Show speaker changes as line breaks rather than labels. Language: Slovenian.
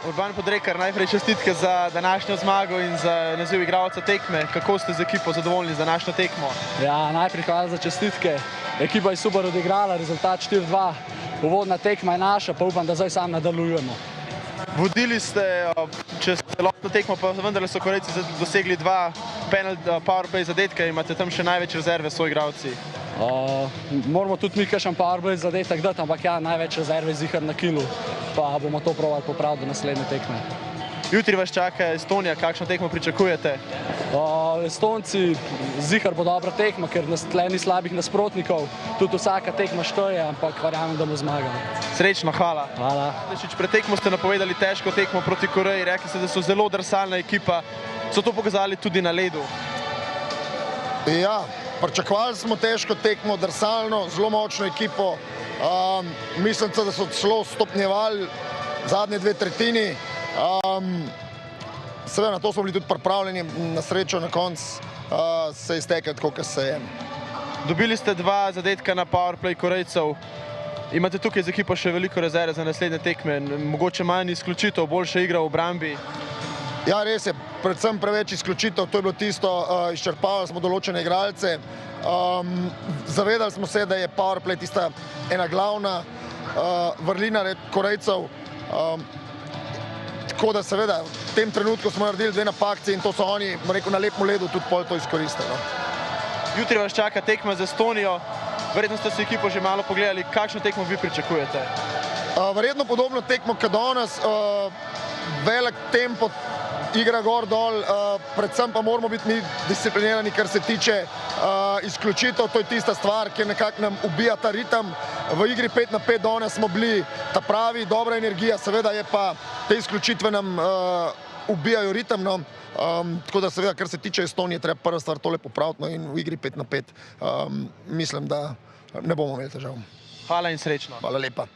Urban Podrekar, najprej čestitke za današnjo zmago in za naziv igralca tekme. Kako ste z ekipo zadovoljni z današnjo tekmo?
Ja, najprej hvala za čestitke. Ekipa je super odigrala, rezultat 4-2. Uvodna tekma je naša, pa upam, da zdaj sam nadaljujemo.
Vodili ste čez celotno tekmo, pa vendarle so Korejci dosegli 2 powerplay zadetka, imate tam še največ rezerve s soigralci.
Moramo tudi mi kakšen powerplay zadetek dati, ampak ja, največ rezerve zihar na kilu, pa bomo to probali popraviti do naslednje tekme.
Jutri vas čaka Estonija, kakšno tekmo pričakujete?
Estonci, zihar bo dobra tekma, ker tle ni slabih nasprotnikov, tudi vsaka tekma šteje, ampak verjamem, da bomo zmagali.
Srečno, hvala.
Hvala.
Pred tekmo ste napovedali težko tekmo proti Koreji, rekli ste, da so zelo drsalna ekipa. So to pokazali tudi na ledu?
Ja, pričakovali smo težko tekmo, drsalno, zelo močno ekipo. Mislim, da so celo stopnjevali zadnje 2 tretjini. Seveda, na to smo bili tudi pripravljeni, na srečo na koncu se je iztekel tako, kot se je.
Dobili ste 2 zadetka na powerplay Korejcev. Imate tukaj z ekipo še veliko rezerve za naslednje tekme, mogoče manj izključitev, boljša igra v obrambi.
Ja, res je, predvsem preveč izključitev, to je bilo tisto, izčrpavali smo določene igralce. Zavedali smo se, da je powerplay tista ena glavna vrlina Korejcev. Tako da seveda, v tem trenutku smo naredili 2 napakci in to so oni, rekel, na lepem ledu tudi pol to izkoristili.
Jutri vas čaka tekma z Estonijo. Verjetno ste si ekipo že malo pogledali, kakšno tekmo vi pričakujete?
Verjetno podobno tekmo kot danes, velik tempo, igra gor dol, predvsem pa moramo biti mi disciplinirani, kar se tiče izključitev. To je tista stvar, ki nekako nam ubija ta ritem. V igri 5 na 5 danes smo bili ta pravi, dobra energija, seveda je pa te izključitve nam ubijajo ritem. Tako da seveda, kar se tiče Estonije, treba prva stvar tole popraviti in v igri 5 na 5 mislim, da ne bomo imeli težav.
Hvala in srečno.
Hvala lepa.